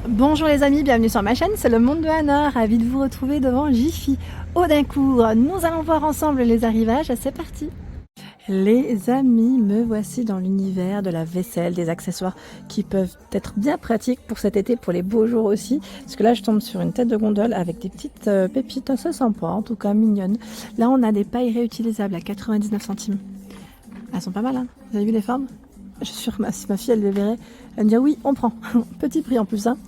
Bonjour les amis, bienvenue sur ma chaîne, c'est le monde de Anna, ravi de vous retrouver devant Jiffy. Audincourt, nous allons voir ensemble les arrivages, c'est parti. Les amis, me voici dans l'univers de la vaisselle, des accessoires qui peuvent être bien pratiques pour cet été, pour les beaux jours aussi. Parce que là, je tombe sur une tête de gondole avec des petites pépites assez sympas, en tout cas mignonnes. Là, on a des pailles réutilisables à 99 centimes. Elles sont pas mal, hein? Vous avez vu les formes? Je suis sûre que si ma fille elle les verrait, elle me dirait oui, on prend. Petit prix en plus. Hein.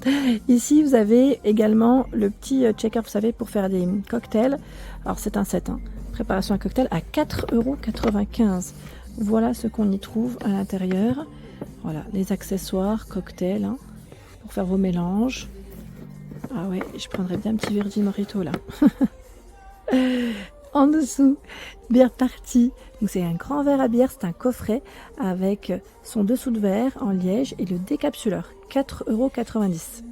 Ici, vous avez également le petit checker, vous savez, pour faire des cocktails. Alors, c'est un set. Hein. Préparation à cocktail à 4,95 €. Voilà ce qu'on y trouve à l'intérieur. Voilà, les accessoires, cocktails, hein, pour faire vos mélanges. Ah ouais, je prendrais bien un petit Virgin Mojito là. En dessous, bière partie. Donc c'est un grand verre à bière, c'est un coffret avec son dessous de verre en liège et le décapsuleur, 4,90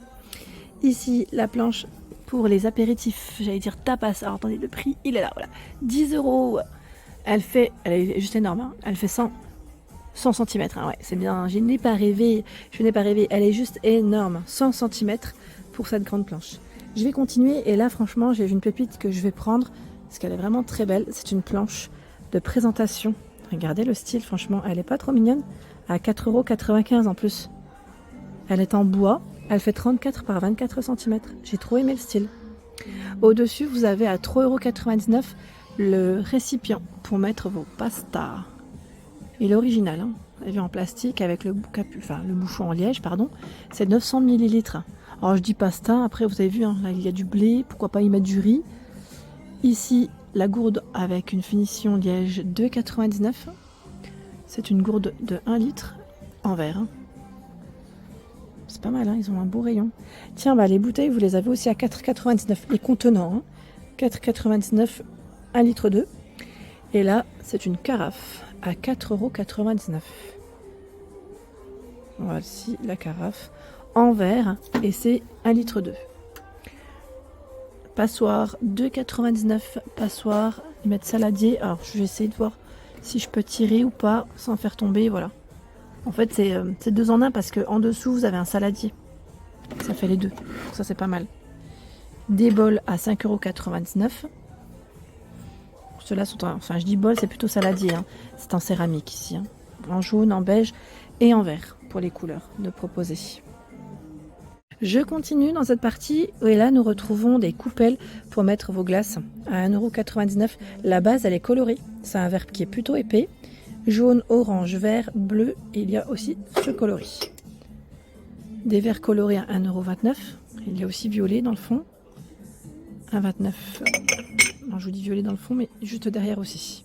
€. Ici, la planche pour les apéritifs, j'allais dire tapas. Alors attendez, le prix, il est là, voilà. 10 €. Elle est juste énorme, hein. Elle fait 100 cm, hein, ouais, c'est bien. Je n'ai pas rêvé, elle est juste énorme, 100 cm pour cette grande planche. Je vais continuer et là, franchement, j'ai une pépite que je vais prendre parce qu'elle est vraiment très belle. C'est une planche de présentation. Regardez le style, franchement, elle est pas trop mignonne. À 4,95 € en plus. Elle est en bois, elle fait 34 par 24 cm. J'ai trop aimé le style. Au-dessus, vous avez à 3,99 € le récipient pour mettre vos pastas. Il est original, hein. Vous avez vu en plastique avec le bouchon en liège, pardon. C'est 900 ml. Alors je dis pasta, après vous avez vu, hein, là il y a du blé, pourquoi pas y mettre du riz. Ici, la gourde avec une finition liège 2,99 €. C'est une gourde de 1 litre en verre. Hein. C'est pas mal, hein, ils ont un beau rayon. Tiens, bah, les bouteilles, vous les avez aussi à 4,99 €. Les contenants, hein, 4,99 €, 1 litre 2. Et là, c'est une carafe à 4,99 €. Voici la carafe en verre et c'est 1 litre 2. Passoire 2,99 €. Passoire, ils mettent saladier. Alors je vais essayer de voir si je peux tirer ou pas sans faire tomber. Voilà. En fait, c'est 2 en 1 parce qu'en dessous, vous avez un saladier. Ça fait les deux. Donc ça, c'est pas mal. Des bols à 5,99 €. Ceux-là sont enfin, je dis bol, c'est plutôt saladier. Hein. C'est en céramique ici. Hein. En jaune, en beige et en vert pour les couleurs de proposer. Je continue dans cette partie et là nous retrouvons des coupelles pour mettre vos glaces à 1,99 €. La base elle est colorée, c'est un verre qui est plutôt épais, jaune, orange, vert, bleu et il y a aussi ce coloris. Des verres colorés à 1,29 €, il y a aussi violet dans le fond, 1,29 €, non je vous dis violet dans le fond mais juste derrière aussi.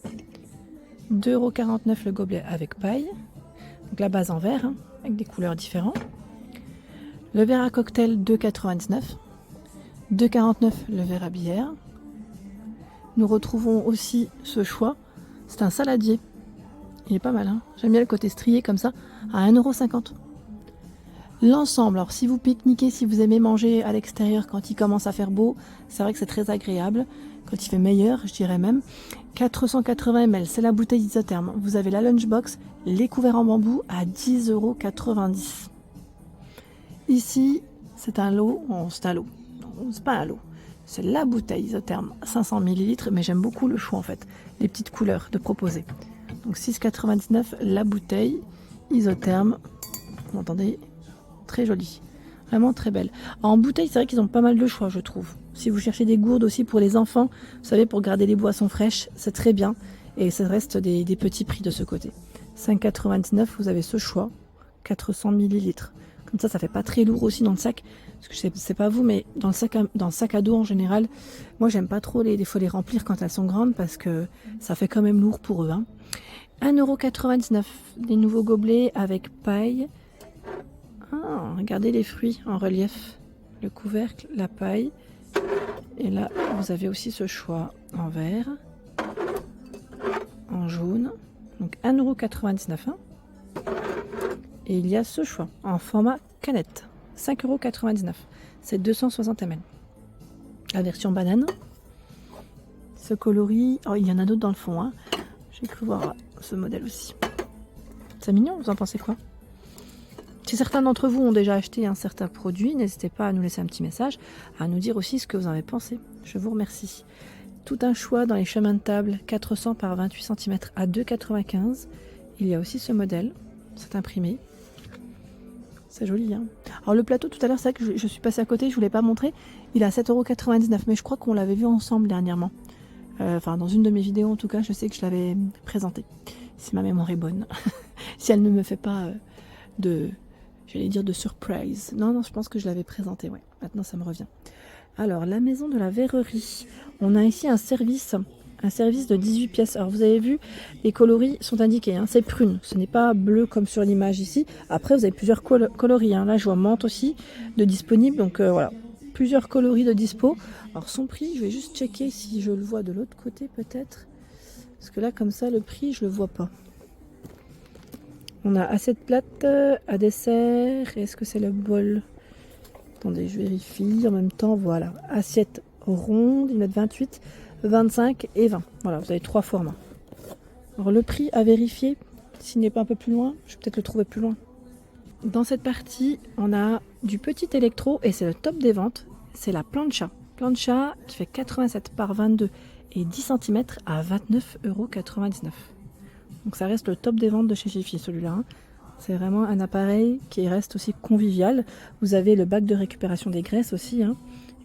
2,49 € le gobelet avec paille, donc la base en verre hein, avec des couleurs différentes. Le verre à cocktail 2,99 €. 2,49 € le verre à bière. Nous retrouvons aussi ce choix. C'est un saladier. Il est pas mal, hein. J'aime bien le côté strié comme ça, à 1,50 €. L'ensemble, alors si vous pique-niquez, si vous aimez manger à l'extérieur quand il commence à faire beau, c'est vrai que c'est très agréable. Quand il fait meilleur, je dirais même. 480 ml, c'est la bouteille isotherme. Vous avez la lunchbox, les couverts en bambou à 10,90 €. Ici, c'est un lot, c'est un lot, non, c'est pas un lot, c'est la bouteille isotherme 500 ml, mais j'aime beaucoup le choix en fait, les petites couleurs de proposer. Donc 6,99 € la bouteille isotherme, vous entendez, très jolie, vraiment très belle. En bouteille, c'est vrai qu'ils ont pas mal de choix, je trouve. Si vous cherchez des gourdes aussi pour les enfants, vous savez, pour garder les boissons fraîches, c'est très bien, et ça reste des petits prix de ce côté. 5,99 €, vous avez ce choix, 400 ml. Comme ça fait pas très lourd aussi dans le sac. Parce que je sais pas vous, mais dans le sac à dos en général, moi j'aime pas trop des fois les remplir quand elles sont grandes parce que ça fait quand même lourd pour eux. Hein. 1,99 €, des nouveaux gobelets avec paille. Ah, regardez les fruits en relief. Le couvercle, la paille. Et là, vous avez aussi ce choix en vert, en jaune. Donc 1,99 €. Hein. Et il y a ce choix en format canette, 5,99 €. C'est 260 ml. La version banane. Ce coloris, oh, il y en a d'autres dans le fond. Hein. J'ai cru voir ce modèle aussi. C'est mignon, vous en pensez quoi? Si certains d'entre vous ont déjà acheté un certain produit, n'hésitez pas à nous laisser un petit message, à nous dire aussi ce que vous en avez pensé. Je vous remercie. Tout un choix dans les chemins de table, 400 par 28 cm à 2,95 €. Il y a aussi ce modèle, c'est imprimé. C'est joli, hein. Alors le plateau, tout à l'heure, c'est vrai que je suis passée à côté, je ne vous l'ai pas montré. Il est à 7,99 €, mais je crois qu'on l'avait vu ensemble dernièrement. Enfin, dans une de mes vidéos, en tout cas, je sais que je l'avais présenté. Si ma mémoire est bonne. Si elle ne me fait pas j'allais dire de surprise. Non, je pense que je l'avais présenté, ouais. Maintenant, ça me revient. Alors, la maison de la verrerie. On a ici un service de 18 pièces. Alors, vous avez vu, les coloris sont indiqués, hein. C'est prune. Ce n'est pas bleu comme sur l'image ici. Après, vous avez plusieurs coloris, hein. Là, je vois menthe aussi de disponible. Donc, voilà. Plusieurs coloris de dispo. Alors, son prix, je vais juste checker si je le vois de l'autre côté, peut-être. Parce que là, comme ça, le prix, je le vois pas. On a assiette plate, à dessert. Est-ce que c'est le bol? Attendez, je vérifie en même temps. Voilà, assiette ronde, ils mettent 28, 25 et 20. Voilà, vous avez 3 formats. Alors le prix à vérifier, s'il n'est pas un peu plus loin, je vais peut-être le trouver plus loin. Dans cette partie, on a du petit électro et c'est le top des ventes. C'est la plancha. Plancha qui fait 87 par 22 et 10 cm à 29,99 €. Donc ça reste le top des ventes de chez Jiffy, celui-là, hein. C'est vraiment un appareil qui reste aussi convivial. Vous avez le bac de récupération des graisses aussi, hein,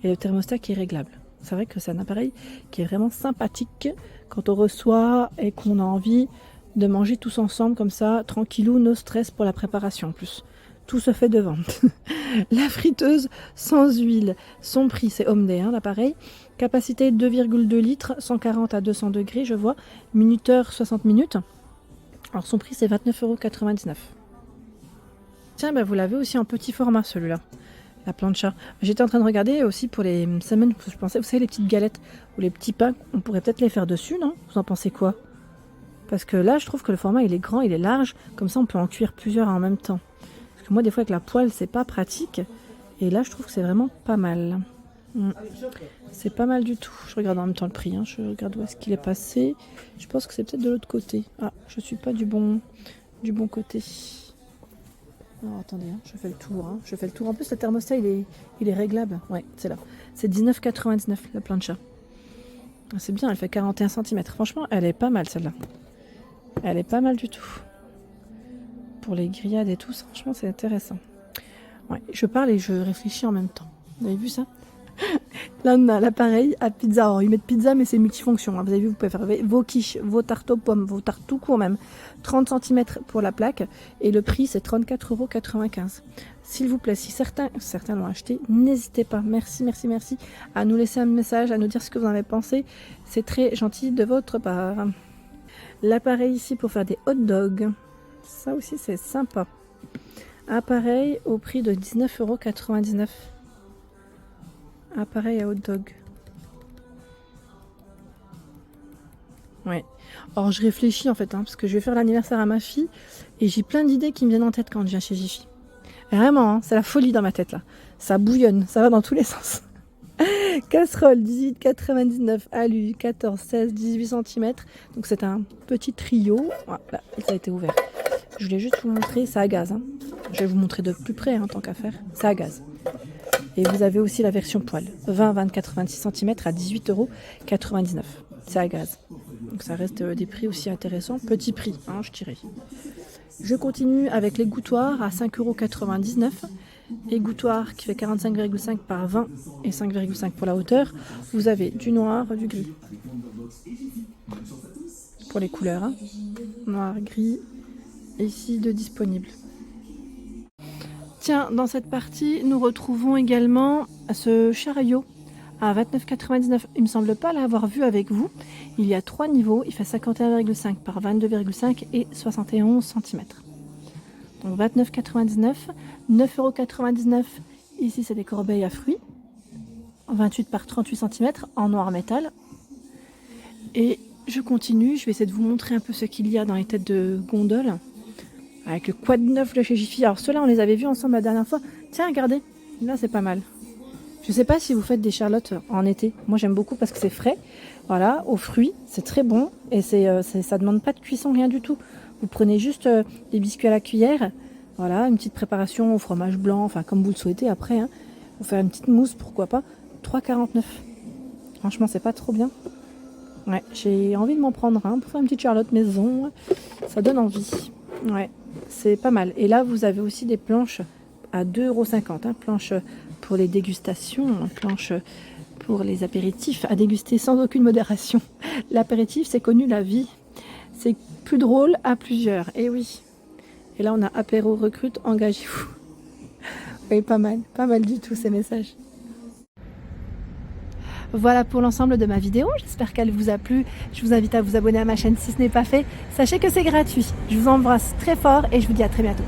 et le thermostat qui est réglable. C'est vrai que c'est un appareil qui est vraiment sympathique quand on reçoit et qu'on a envie de manger tous ensemble comme ça, tranquillou, no stress pour la préparation en plus. Tout se fait devant. La friteuse sans huile, son prix c'est Omday, hein, l'appareil. Capacité 2,2 litres, 140 à 200 degrés, je vois. Minuteur 60 minutes. Alors son prix c'est 29,99 €. Tiens, bah, vous l'avez aussi en petit format celui-là, la plancha. J'étais en train de regarder aussi pour les semaines, je pensais, vous savez, les petites galettes ou les petits pains, on pourrait peut-être les faire dessus, non? Vous en pensez quoi? Parce que là, je trouve que le format, il est grand, il est large, comme ça on peut en cuire plusieurs en même temps. Parce que moi, des fois, avec la poêle, c'est pas pratique. Et là, je trouve que c'est vraiment pas mal. C'est pas mal du tout. Je regarde en même temps le prix, hein. Je regarde où est-ce qu'il est passé. Je pense que c'est peut-être de l'autre côté. Ah, je suis pas du bon côté. Alors, attendez, hein, je fais le tour. Hein. Je fais le tour. En plus, le thermostat, il est réglable. Ouais, c'est là. C'est 19,99 la plancha. C'est bien, elle fait 41 cm. Franchement, elle est pas mal celle-là. Elle est pas mal du tout. Pour les grillades et tout, franchement, c'est intéressant. Ouais, je parle et je réfléchis en même temps. Vous avez vu ça? Là, on a l'appareil à pizza. Alors, ils mettent pizza, mais c'est multifonction. Vous avez vu, vous pouvez faire vos quiches, vos tartes aux pommes, vos tartes tout court même. 30 cm pour la plaque. Et le prix, c'est 34,95 €. S'il vous plaît, si certains l'ont acheté, n'hésitez pas. Merci à nous laisser un message, à nous dire ce que vous en avez pensé. C'est très gentil de votre part. L'appareil ici pour faire des hot dogs. Ça aussi, c'est sympa. Appareil au prix de 19,99 €. Appareil à hot dog. Ouais. Alors je réfléchis en fait, hein, parce que je vais faire l'anniversaire à ma fille et j'ai plein d'idées qui me viennent en tête quand je viens chez Jiffy. Vraiment, hein, c'est la folie dans ma tête là. Ça bouillonne, ça va dans tous les sens. Casserole 18,99 €, alu 14, 16, 18 cm. Donc c'est un petit trio. Voilà, ça a été ouvert. Je voulais juste vous montrer, c'est à gaz. Hein. Je vais vous montrer de plus près, hein, tant qu'à faire. C'est à gaz. Et vous avez aussi la version poêle, 20, 24, 26 cm à 18,99 €. C'est à gaz. Donc ça reste des prix aussi intéressants. Petit prix, hein, je dirais. Je continue avec les gouttoirs à 5,99 €. Égouttoir qui fait 45,5 par 20 et 5,5 pour la hauteur. Vous avez du noir, du gris. Pour les couleurs, hein. Noir, gris. Ici de disponibles. Tiens, dans cette partie, nous retrouvons également ce chariot à 29,99 €. Il me semble pas l'avoir vu avec vous. Il y a 3 niveaux. Il fait 51,5 par 22,5 et 71 cm. Donc 29,99 €, 9,99 €. Ici, c'est des corbeilles à fruits. 28 par 38 cm en noir métal. Et je continue. Je vais essayer de vous montrer un peu ce qu'il y a dans les têtes de gondole. Avec le quad neuf de chez Jiffy. Alors ceux-là, on les avait vus ensemble la dernière fois. Tiens, regardez. Là, c'est pas mal. Je sais pas si vous faites des charlottes en été. Moi, j'aime beaucoup parce que c'est frais. Voilà, aux fruits. C'est très bon. Et ça demande pas de cuisson, rien du tout. Vous prenez juste des biscuits à la cuillère. Voilà, une petite préparation au fromage blanc, enfin comme vous le souhaitez après. Hein. Vous faire une petite mousse, pourquoi pas. 3,49. Franchement, c'est pas trop bien. Ouais, j'ai envie de m'en prendre un pour faire une petite Charlotte maison. Ça donne envie. Ouais, c'est pas mal. Et là, vous avez aussi des planches à 2,50 €. Hein, planches pour les dégustations, planches pour les apéritifs à déguster sans aucune modération. L'apéritif, c'est connu la vie. C'est plus drôle à plusieurs. Et oui. Et là, on a apéro recrute, engagez-vous. Oui, pas mal du tout ces messages. Voilà pour l'ensemble de ma vidéo, j'espère qu'elle vous a plu. Je vous invite à vous abonner à ma chaîne si ce n'est pas fait. Sachez que c'est gratuit. Je vous embrasse très fort et je vous dis à très bientôt.